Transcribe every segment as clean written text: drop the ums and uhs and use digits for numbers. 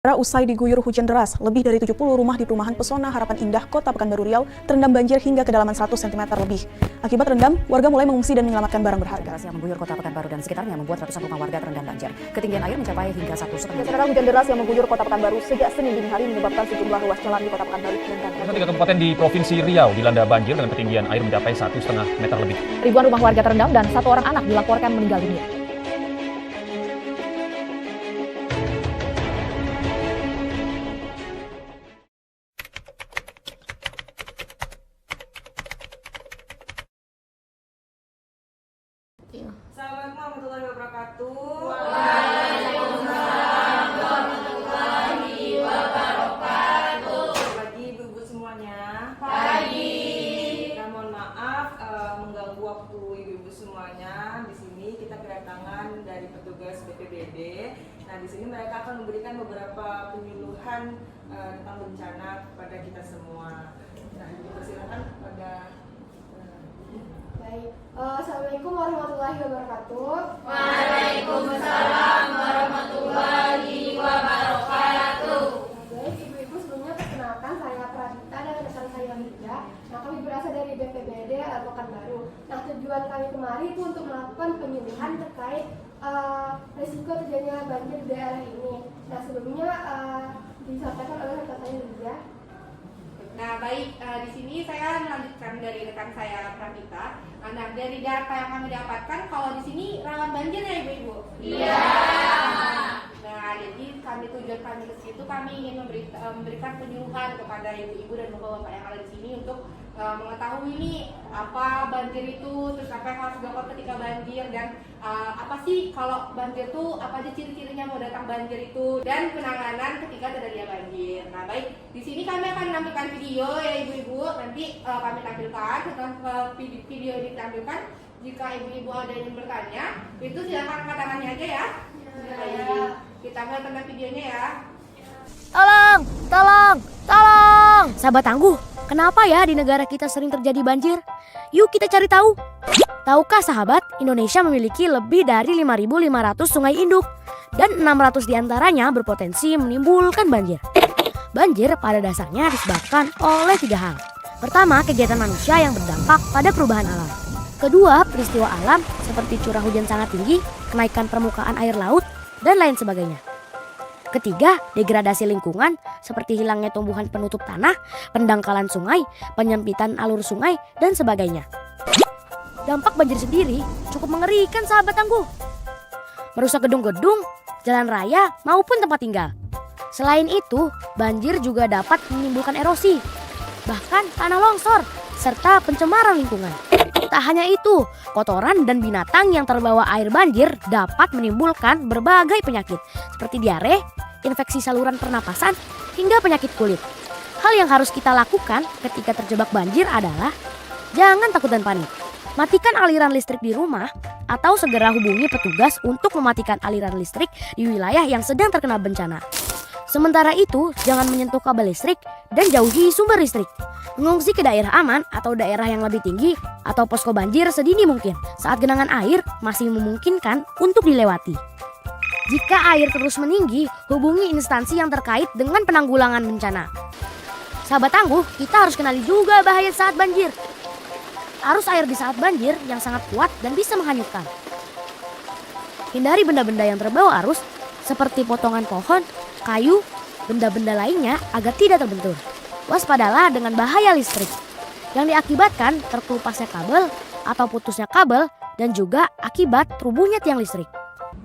Usai diguyur hujan deras, lebih dari 70 rumah di perumahan Pesona Harapan Indah, Kota Pekanbaru Riau terendam banjir hingga kedalaman 100 cm lebih. Akibat rendam, warga mulai mengungsi dan menyelamatkan barang berharga. Deras yang mengguyur Kota Pekanbaru dan sekitarnya membuat ratusan rumah warga terendam banjir. Ketinggian air mencapai hingga 1,5 meter. Saudara, hujan deras yang mengguyur Kota Pekanbaru sejak Senin dini hari menyebabkan sejumlah ruas jalan di Kota Pekanbaru terendam. 3 kabupaten di Provinsi Riau dilanda banjir dengan ketinggian air mencapai 1,5 meter lebih. Ribuan rumah warga terendam dan 1 orang anak dilaporkan meninggal dunia. Assalamualaikum warahmatullahi wabarakatuh. Pagi ibu-ibu semuanya. Pagi. Nah, mohon maaf mengganggu waktu ibu-ibu semuanya. Di sini kita kedatangan dari petugas BPBD. Nah, di sini mereka akan memberikan beberapa penyuluhan tentang bencana kepada kita semua. Nah, dipersilakan kepada Baik, Assalamualaikum warahmatullahi wabarakatuh. Waalaikumsalam warahmatullahi wabarakatuh. Baik, ibu-ibu sebelumnya perkenalkan saya Pradita dan rekan saya Hija. Nah, kami berasal dari BPBD Pekanbaru. Nah, tujuan kami kemari itu untuk melakukan penyuluhan terkait risiko terjadinya banjir di daerah ini. Nah, sebelumnya disampaikan oleh rekan saya Hija. Nah, baik, di sini saya melanjutkan dari rekan saya Pradita. Nah, dari data yang kami dapatkan, kalau di sini rawan banjir ya ibu-ibu? Iya. Nah, jadi tujuan kami ke situ kami ingin memberikan penyuluhan kepada ibu-ibu dan bapak-bapak yang ada di sini untuk mengetahui ini apa banjir itu, terus apa yang harus dilakukan ketika banjir, dan apa sih kalau banjir itu, apa aja ciri-cirinya mau datang banjir itu, dan penanganan ketika terjadi banjir. Nah, baik, di sini kami akan menampilkan video ya ibu-ibu. Nanti kami tampilkan setelah video ini ditampilkan. Jika ibu-ibu ada yang bertanya, itu silakan angkat tangannya aja ya. Baik, kita mulai tentang videonya ya. Tolong, tolong, tolong. Sahabat tangguh, kenapa ya di negara kita sering terjadi banjir? Yuk kita cari tahu. Tahukah sahabat, Indonesia memiliki lebih dari 5.500 sungai induk dan 600 diantaranya berpotensi menimbulkan banjir. Banjir pada dasarnya disebabkan oleh 3 hal. Pertama, kegiatan manusia yang berdampak pada perubahan alam. Kedua, peristiwa alam seperti curah hujan sangat tinggi, kenaikan permukaan air laut, dan lain sebagainya. Ketiga, degradasi lingkungan seperti hilangnya tumbuhan penutup tanah, pendangkalan sungai, penyempitan alur sungai, dan sebagainya. Dampak banjir sendiri cukup mengerikan sahabat tangguh. Merusak gedung-gedung, jalan raya, maupun tempat tinggal. Selain itu, banjir juga dapat menimbulkan erosi, bahkan tanah longsor, serta pencemaran lingkungan. Tak hanya itu, kotoran dan binatang yang terbawa air banjir dapat menimbulkan berbagai penyakit seperti diare, infeksi saluran pernapasan, hingga penyakit kulit. Hal yang harus kita lakukan ketika terjebak banjir adalah jangan takut dan panik. Matikan aliran listrik di rumah atau segera hubungi petugas untuk mematikan aliran listrik di wilayah yang sedang terkena bencana. Sementara itu, jangan menyentuh kabel listrik dan jauhi sumber listrik. Mengungsi ke daerah aman atau daerah yang lebih tinggi atau posko banjir sedini mungkin saat genangan air masih memungkinkan untuk dilewati. Jika air terus meninggi, hubungi instansi yang terkait dengan penanggulangan bencana. Sahabat tangguh, kita harus kenali juga bahaya saat banjir. Arus air di saat banjir yang sangat kuat dan bisa menghanyutkan. Hindari benda-benda yang terbawa arus seperti potongan pohon, kayu, benda-benda lainnya agar tidak terbentur. Waspadalah dengan bahaya listrik yang diakibatkan terkelupasnya kabel atau putusnya kabel dan juga akibat rubuhnya tiang listrik.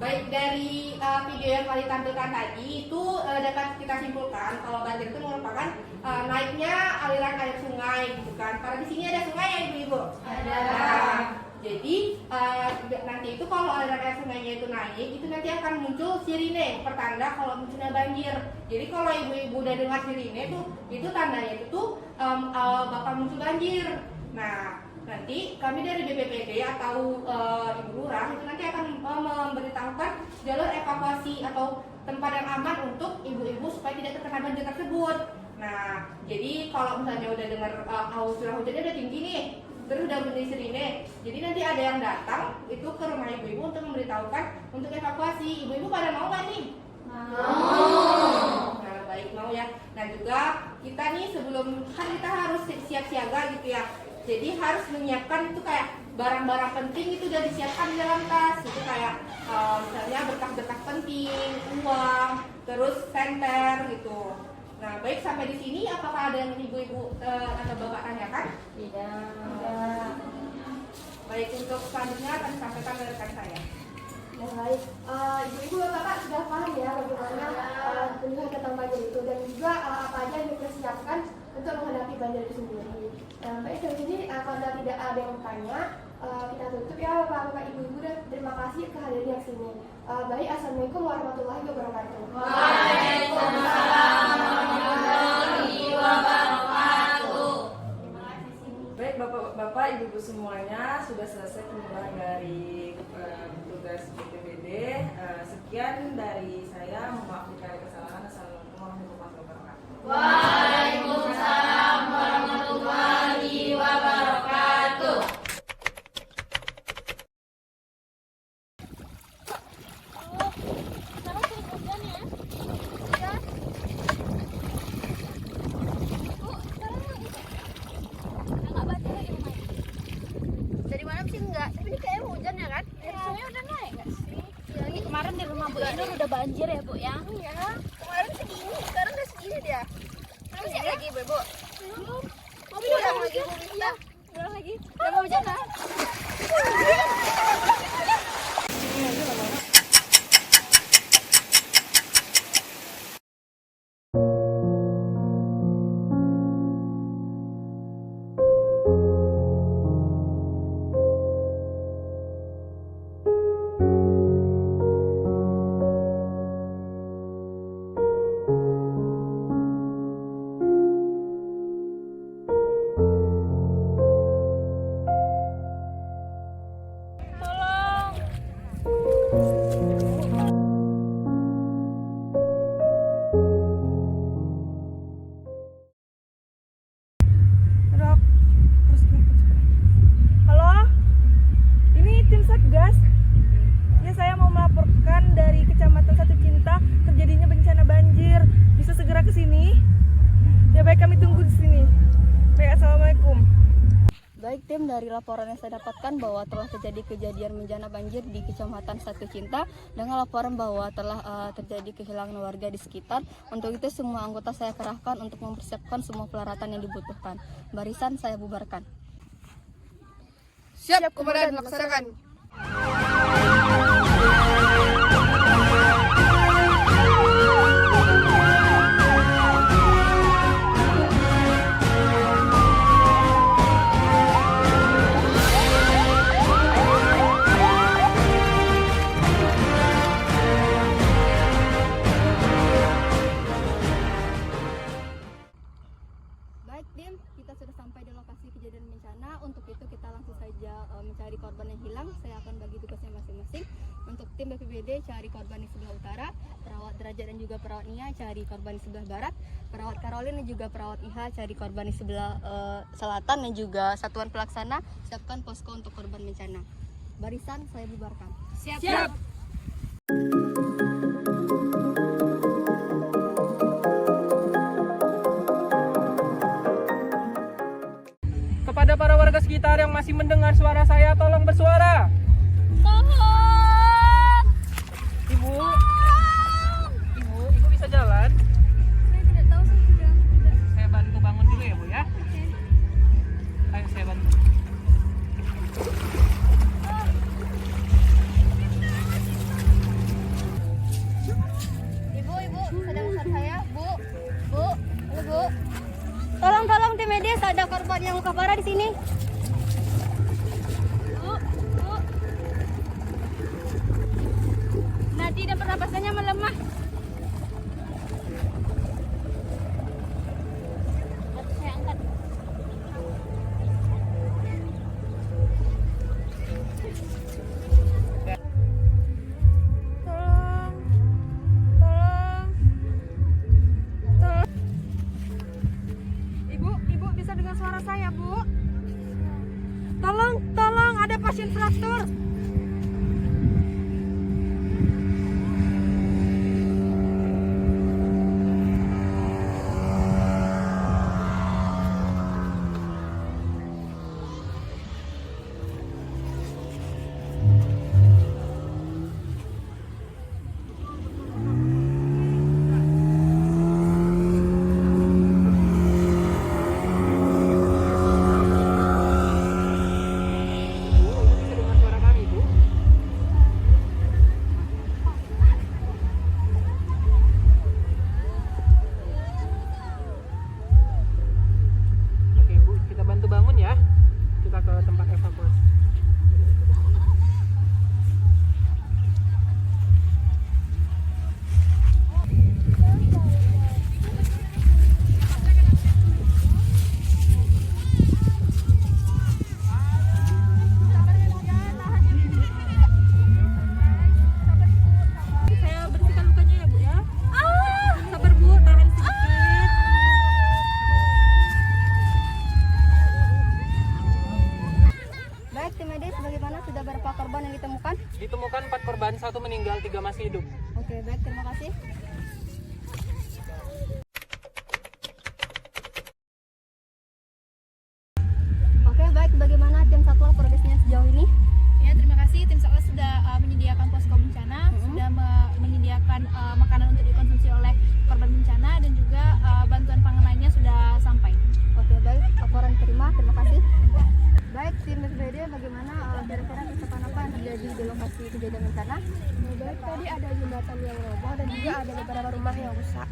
Baik, dari video yang kalian tampilkan tadi itu dapat kita simpulkan kalau banjir itu merupakan naiknya aliran air sungai, gitu kan? Karena di sini ada sungai ya ibu-ibu. Ada. Nah, jadi nanti itu kalau aliran air sungainya itu naik, itu nanti akan muncul sirine, pertanda kalau munculnya banjir. Jadi kalau ibu-ibu udah dengar sirine itu tandanya itu bakal muncul banjir. Nah, nanti kami dari BPBD atau Ibu Lurah itu nanti akan memberitahukan jalur evakuasi atau tempat yang aman untuk ibu-ibu supaya tidak terkena banjir tersebut. Nah, jadi kalau misalnya udah dengar curah hujannya udah tinggi nih, terus udah bunyi sirine. Jadi nanti ada yang datang itu ke rumah ibu-ibu untuk memberitahukan untuk evakuasi. Ibu-ibu pada mau nggak nih? Mau. Nah juga kita nih sebelum kan kita harus siap siaga gitu ya. Jadi harus menyiapkan itu kayak barang-barang penting itu udah disiapkan di dalam tas. Itu kayak misalnya berkas-berkas penting, uang, terus senter gitu. Nah baik, sampai di sini apakah ada yang ibu-ibu atau bapak tanyakan? Tidak. Baik, untuk selanjutnya akan disampaikan oleh rekan saya. Ya, baik. Ibu-ibu bapak sudah paham ya bagaimana penyuluhan tentang banjir itu dan juga apa aja yang dipersiapkan untuk menghadapi banjir itu sendiri. Baik, dari sini kalau tidak ada yang bertanya, kita tutup ya bapak ibu-ibu, dan terima kasih kehadiran di sini. Baik, assalamualaikum warahmatullahi wabarakatuh. Waalaikumsalam warahmatullahi wabarakatuh. Baik, bapak-bapak, ibu-ibu semuanya, sudah selesai penyuluhan dari petugas BPBD. Sekian dari saya, mohon maaf jika ada kesalahan. Assalamualaikum warahmatullahi wabarakatuh. Waalaikumsalam warahmatullahi wabarakatuh. Dari mana sih enggak? Tapi ini kayaknya hujan ya kan? Airnya udah naik nggak sih? Ya, ini kemarin di rumah Bu Inul udah banjir ya Bu ya? Iya. Kemarin segini, sekarang udah segini dia. Terus ya lagi Bu? Belum. Mobil udah lagi Bu Mista. Udah lagi. Udah mau hujan kan? Halo, ini tim Satgas. Ya, saya mau melaporkan dari Kecamatan Satu Cinta terjadinya bencana banjir. Bisa segera ke sini? Ya baik, kami tunggu di sini. Baik, assalamualaikum. Baik tim, dari laporan yang saya dapatkan bahwa telah terjadi kejadian bencana banjir di Kecamatan Satu Cinta dengan laporan bahwa telah terjadi kehilangan warga di sekitar. Untuk itu semua anggota saya kerahkan untuk mempersiapkan semua peralatan yang dibutuhkan. Barisan saya bubarkan. Siap, komandan, laksanakan. Baik tim, kita sudah sampai di lokasi kejadian bencana. Untuk itu kita langsung saja mencari korban yang hilang. Saya akan bagi tugasnya masing-masing. Untuk tim BPBD cari korban di sebelah utara, perawat Derajat dan juga perawat Nia cari korban di sebelah barat, perawat Karolin dan juga perawat Iha cari korban di sebelah selatan, dan juga satuan pelaksana siapkan posko untuk korban bencana. Barisan saya bubarkan. Siap. Kepada para warga sekitar yang masih mendengar suara saya, tolong bersuara. Tolong! Ibu bisa jalan? Saya tidak tahu, saya sudah. Saya bantu bangun dulu ya Bu ya. Ayo saya bantu. Ibu, sedang urusan saya, Bu. Halo Bu. Tolong tim medis, ada korban yang luka parah di sini. Bu. Nadi dan pernapasannya melemah. Saya angkat. Ibu bisa dengar suara saya, Bu? Tolong, ada pasien fraktur. kasih tim Satgas sudah menyediakan posko bencana, sudah menyediakan makanan untuk dikonsumsi oleh korban bencana dan juga bantuan pangan lainnya sudah sampai. Oke, baik, laporan terima kasih. Baik, tim BPBD bagaimana kira-kira kerusakan apa yang terjadi di lokasi kejadian bencana? Baik, tadi ada jembatan yang roboh dan juga ada beberapa rumah yang rusak.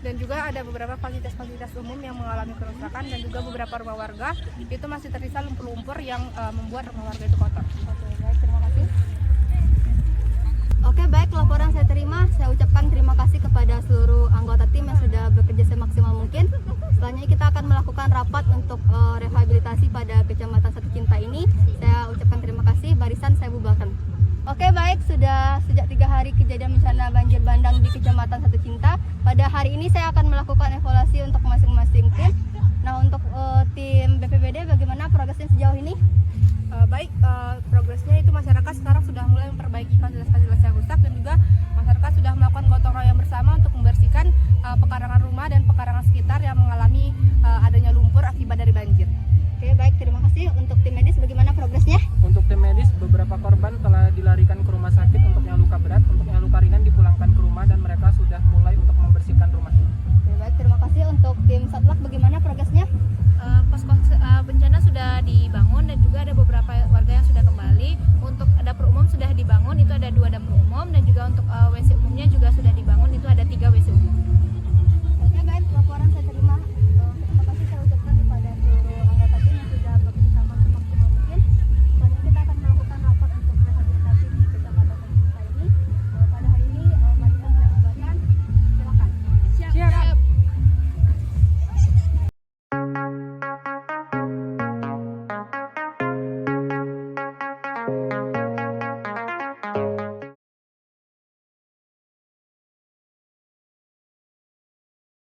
Dan juga ada beberapa fasilitas-fasilitas umum yang mengalami kerusakan dan juga beberapa rumah warga itu masih tersisa lumpur-lumpur yang membuat rumah warga itu kotor. Oke, baik, terima kasih. Oke, baik, laporan saya terima. Saya ucapkan terima kasih kepada seluruh anggota tim yang sudah bekerja semaksimal mungkin. Selanjutnya kita akan melakukan rapat untuk rehabilitasi pada Kecamatan Satu Cinta ini. Saya ucapkan terima kasih, barisan saya bubarkan. Oke, baik, sudah sejak 3 hari kejadian bencana banjir bandang di Kecamatan Satu Cinta. Pada hari ini saya akan melakukan evaluasi untuk masing-masing tim. Nah, untuk tim BPBD bagaimana progresnya sejauh ini? Progresnya itu masyarakat sekarang sudah mulai memperbaiki fasilitas-fasilitas yang rusak dan juga masyarakat sudah melakukan gotong royong bersama untuk membersihkan pekarangan rumah dan pekarangan sekitar yang mengalami